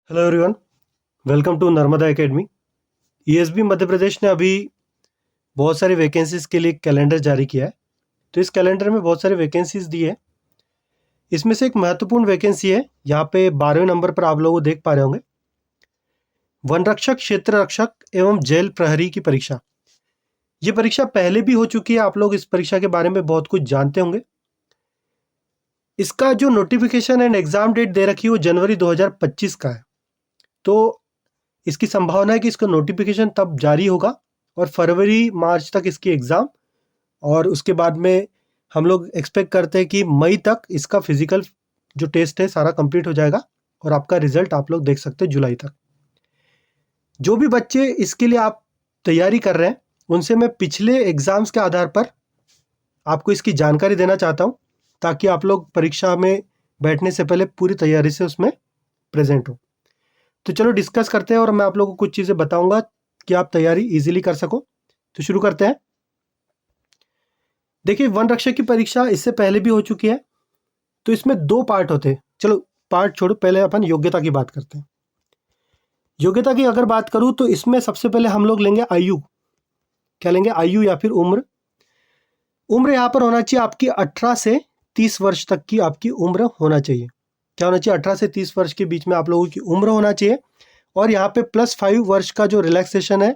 Hello everyone, welcome to Narmada academy. ESB Madhya Pradesh ने अभी बहुत सारी वैकेंसीज के लिए कैलेंडर जारी किया है। तो इस कैलेंडर में बहुत सारी वैकेंसीज दी है। इसमें से एक महत्वपूर्ण वैकेंसी है, यहाँ पे 12वें नंबर पर आप लोग देख पा रहे होंगे, वन रक्षक, क्षेत्र रक्षक एवं जेल प्रहरी की परीक्षा। ये परीक्षा पहले भी हो चुकी है, आप लोग इस परीक्षा के बारे में बहुत कुछ जानते होंगे। इसका जो नोटिफिकेशन एंड एग्जाम डेट दे रखी है वो जनवरी 2025 का है। तो इसकी संभावना है कि इसका नोटिफिकेशन तब जारी होगा और फरवरी मार्च तक इसकी एग्ज़ाम, और उसके बाद में हम लोग एक्सपेक्ट करते हैं कि मई तक इसका फिजिकल जो टेस्ट है सारा कंप्लीट हो जाएगा और आपका रिजल्ट आप लोग देख सकते हैं जुलाई तक। जो भी बच्चे इसके लिए आप तैयारी कर रहे हैं उनसे मैं पिछले एग्ज़ाम्स के आधार पर आपको इसकी जानकारी देना चाहता हूँ, ताकि आप लोग परीक्षा में बैठने से पहले पूरी तैयारी से उसमें प्रेजेंट हो। तो चलो डिस्कस करते हैं और मैं आप लोगों को कुछ चीज़ें बताऊंगा कि आप तैयारी इजीली कर सको। तो शुरू करते हैं। देखिए, वन रक्षक की परीक्षा इससे पहले भी हो चुकी है। तो इसमें दो पार्ट होते हैं। चलो पार्ट छोड़ो, पहले अपन योग्यता की बात करते हैं। योग्यता की अगर बात करूं तो इसमें सबसे पहले हम लोग लेंगे आयु। क्या लेंगे? आयु या फिर उम्र। उम्र यहाँ पर होना चाहिए आपकी 18 से 30 वर्ष तक की आपकी उम्र होना चाहिए। क्या होना चाहिए? 18 से 30 वर्ष के बीच में आप लोगों की उम्र होना चाहिए। और यहाँ पे +5 वर्ष का जो रिलैक्सेशन है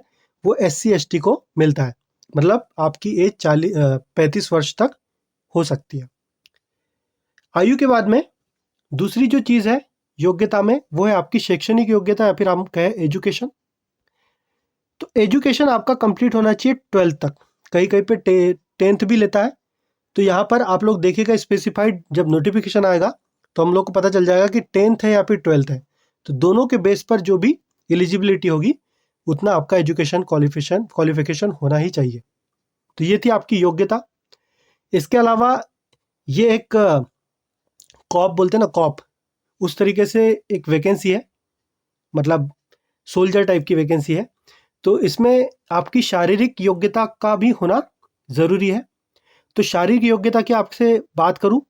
वो SC/ST को मिलता है। मतलब आपकी एज 35 वर्ष तक हो सकती है। आयु के बाद में दूसरी जो चीज़ है योग्यता में, वो है आपकी शैक्षणिक योग्यता या फिर हम कहें एजुकेशन। तो एजुकेशन आपका कंप्लीट होना चाहिए 12th तक। कहीं कहीं पे 10th भी लेता है। तो यहाँ पर आप लोग देखिएगा स्पेसिफाइड, जब नोटिफिकेशन आएगा तो हम लोग को पता चल जाएगा कि 10th है या फिर 12th है। तो दोनों के बेस पर जो भी एलिजिबिलिटी होगी उतना आपका एजुकेशन क्वालिफिकेशन होना ही चाहिए। तो ये थी आपकी योग्यता। इसके अलावा ये एक कॉप बोलते हैं ना, कॉप, उस तरीके से एक वैकेंसी है, मतलब सोल्जर टाइप की वैकेंसी है। तो इसमें आपकी शारीरिक योग्यता का भी होना ज़रूरी है। तो शारीरिक योग्यता की आपसे बात करूं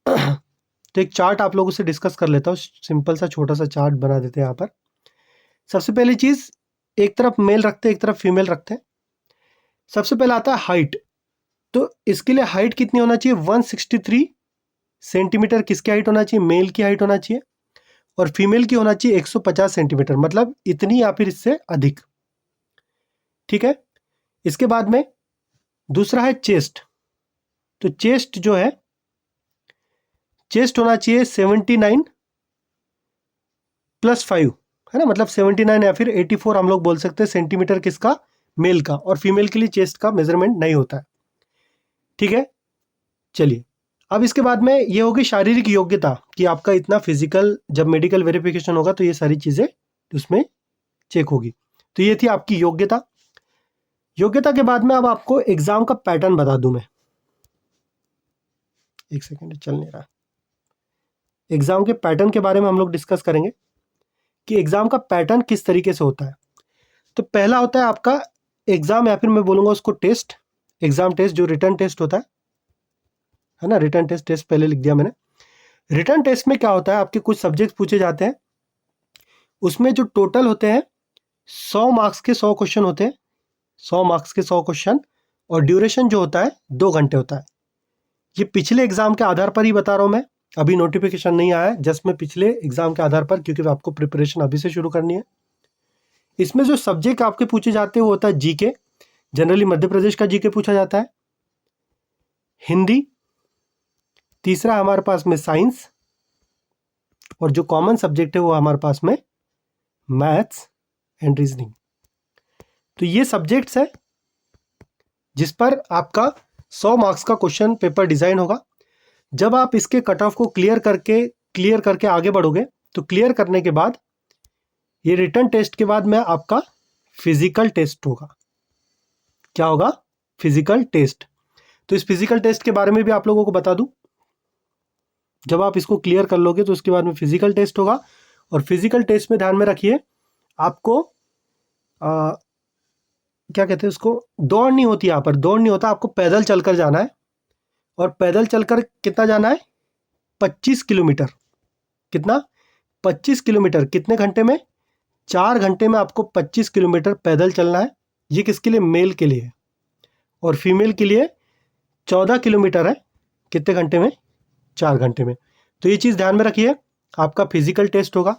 तो एक चार्ट आप लोगों से डिस्कस कर लेता हूँ। सिंपल सा छोटा सा चार्ट बना देते हैं यहाँ पर। सबसे पहली चीज़, एक तरफ मेल रखते हैं एक तरफ फीमेल रखते हैं। सबसे पहला आता है हाइट। तो इसके लिए हाइट कितनी होना चाहिए? 163 सेंटीमीटर किसकी हाइट होना चाहिए? मेल की हाइट होना चाहिए। और फीमेल की होना चाहिए 150 सेंटीमीटर, मतलब इतनी या फिर इससे अधिक। ठीक है। इसके बाद में दूसरा है चेस्ट। तो चेस्ट जो है, चेस्ट होना चाहिए 79 +5, है ना, मतलब 79 या फिर 84 हम लोग बोल सकते हैं सेंटीमीटर, किसका? मेल का। और फीमेल के लिए चेस्ट का मेजरमेंट नहीं होता है। ठीक है। चलिए, अब इसके बाद में ये होगी शारीरिक योग्यता कि आपका इतना फिजिकल, जब मेडिकल वेरिफिकेशन होगा तो ये सारी चीज़ें उसमें चेक होगी। तो ये थी आपकी योग्यता। योग्यता के बाद में अब आपको एग्जाम का पैटर्न बता दूं मैं। एक सेकेंड, चल नहीं रहा। एग्जाम के पैटर्न के बारे में हम लोग डिस्कस करेंगे कि एग्जाम का पैटर्न किस तरीके से होता है। तो पहला होता है आपका एग्जाम, या फिर मैं बोलूंगा उसको टेस्ट, एग्जाम टेस्ट, जो रिटर्न टेस्ट होता है ना। रिटर्न टेस्ट, टेस्ट पहले लिख दिया मैंने। रिटर्न टेस्ट में क्या होता है, आपके कुछ सब्जेक्ट पूछे जाते हैं। उसमें जो टोटल होते हैं 100 मार्क्स के 100 क्वेश्चन होते हैं। 100 मार्क्स के 100 क्वेश्चन, और ड्यूरेशन जो होता है 2 घंटे होता है। ये पिछले एग्जाम के आधार पर ही बता रहा हूँ मैं, अभी नोटिफिकेशन नहीं आया है, जस्ट मैं पिछले एग्जाम के आधार पर, क्योंकि आपको प्रिपरेशन अभी से शुरू करनी है। इसमें जो सब्जेक्ट आपके पूछे जाते हैं वो होता है जीके। जनरली मध्य प्रदेश का जीके पूछा जाता है। हिंदी, तीसरा हमारे पास में साइंस, और जो कॉमन सब्जेक्ट है वो हमारे पास में मैथ्स एंड रीजनिंग। तो ये सब्जेक्ट्स है जिस पर आपका 100 मार्क्स का क्वेश्चन पेपर डिजाइन होगा। जब आप इसके कट ऑफ को क्लियर करके आगे बढ़ोगे, तो क्लियर करने के बाद ये रिटर्न टेस्ट के बाद में आपका फिजिकल टेस्ट होगा। क्या होगा? Physical test. तो इस फिजिकल टेस्ट के बारे में भी आप लोगों को बता दूं। जब आप इसको क्लियर कर लोगे तो उसके बाद में फिजिकल टेस्ट होगा। और फिजिकल टेस्ट में ध्यान में रखिए, आपको क्या कहते हैं उसको, दौड़ नहीं होती। यहाँ पर दौड़ नहीं होता, आपको पैदल चलकर जाना है। और पैदल चलकर कितना जाना है? 25 किलोमीटर। कितना? 25 किलोमीटर कितने घंटे में? 4 घंटे में आपको 25 किलोमीटर पैदल चलना है। ये किसके लिए? मेल के लिए। और फीमेल के लिए 14 किलोमीटर है, कितने घंटे में? 4 घंटे में। तो ये चीज़ ध्यान में रखिए। आपका फिजिकल टेस्ट होगा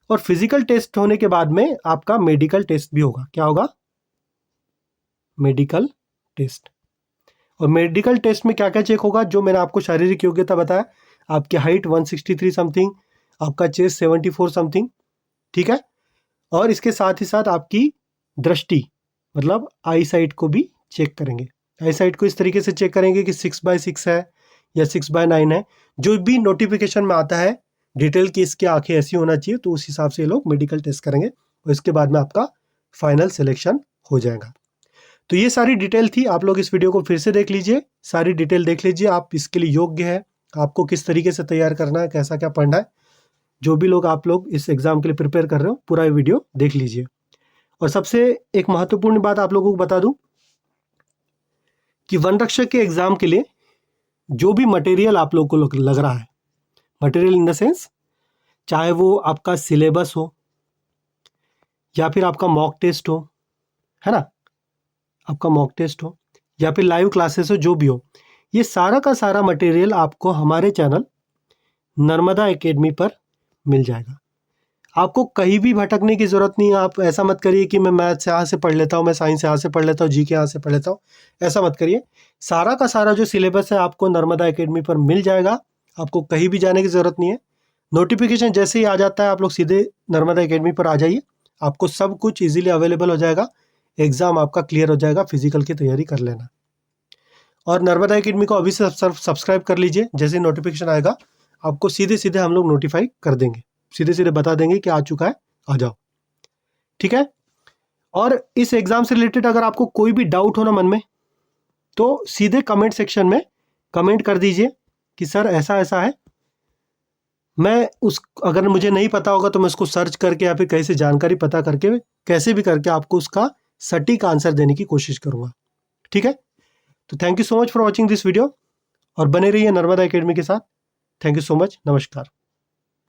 और फिजिकल टेस्ट होने के बाद में आपका मेडिकल टेस्ट भी होगा। क्या होगा? Medical test. और मेडिकल टेस्ट में क्या क्या चेक होगा? जो मैंने आपको शारीरिक योग्यता बताया, आपकी हाइट 163 समथिंग, आपका चेस्ट 74 समथिंग, ठीक है। और इसके साथ ही साथ आपकी दृष्टि मतलब आई साइट को भी चेक करेंगे। आई साइट को इस तरीके से चेक करेंगे कि 6/6 है या 6/9 है। जो भी नोटिफिकेशन में आता है डिटेल की इसकी आंखें ऐसी होना चाहिए, तो उस हिसाब से ये लोग मेडिकल टेस्ट करेंगे और इसके बाद में आपका फाइनल सिलेक्शन हो जाएगा। तो ये सारी डिटेल थी। आप लोग इस वीडियो को फिर से देख लीजिए, सारी डिटेल देख लीजिए, आप इसके लिए योग्य है, आपको किस तरीके से तैयार करना है, कैसा क्या पढ़ना है। जो भी लोग आप लोग इस एग्ज़ाम के लिए प्रिपेयर कर रहे हो, पूरा वीडियो देख लीजिए। और सबसे एक महत्वपूर्ण बात आप लोगों को बता दूं कि वन रक्षक के एग्ज़ाम के लिए जो भी मटेरियल आप लोग को लग रहा है, मटेरियल इन द सेंस चाहे वो आपका सिलेबस हो या फिर आपका मॉक टेस्ट हो, है ना, आपका मॉक टेस्ट हो या फिर लाइव क्लासेस हो, जो भी हो, ये सारा का सारा मटेरियल आपको हमारे चैनल नर्मदा एकेडमी पर मिल जाएगा। आपको कहीं भी भटकने की ज़रूरत नहीं है। आप ऐसा मत करिए कि मैं मैथ्स यहाँ से पढ़ लेता हूँ, मैं साइंस यहाँ से पढ़ लेता हूँ, जीके यहाँ से पढ़ लेता हूँ, ऐसा मत करिए। सारा का सारा जो सिलेबस है आपको नर्मदा एकेडमी पर मिल जाएगा। आपको कहीं भी जाने की ज़रूरत नहीं है। नोटिफिकेशन जैसे ही आ जाता है आप लोग सीधे नर्मदा एकेडमी पर आ जाइए, आपको सब कुछ ईजिली अवेलेबल हो जाएगा। एग्ज़ाम आपका क्लियर हो जाएगा, फिजिकल की तैयारी कर लेना। और नर्मदा एकेडमी को अभी से सब्सक्राइब कर लीजिए। जैसे नोटिफिकेशन आएगा आपको सीधे सीधे हम लोग नोटिफाई कर देंगे, सीधे सीधे बता देंगे कि आ चुका है, आ जाओ, ठीक है। और इस एग्ज़ाम से रिलेटेड अगर आपको कोई भी डाउट हो ना मन में, तो सीधे कमेंट सेक्शन में कमेंट कर दीजिए कि सर ऐसा ऐसा है। मैं अगर मुझे नहीं पता होगा तो मैं उसको सर्च करके या फिर कहीं से जानकारी पता करके कैसे भी करके आपको उसका सटीक आंसर देने की कोशिश करूँगा, ठीक है। तो thank you so much for watching this video और बने रहिए नर्मदा एकेडमी के साथ। Thank you so much. नमस्कार।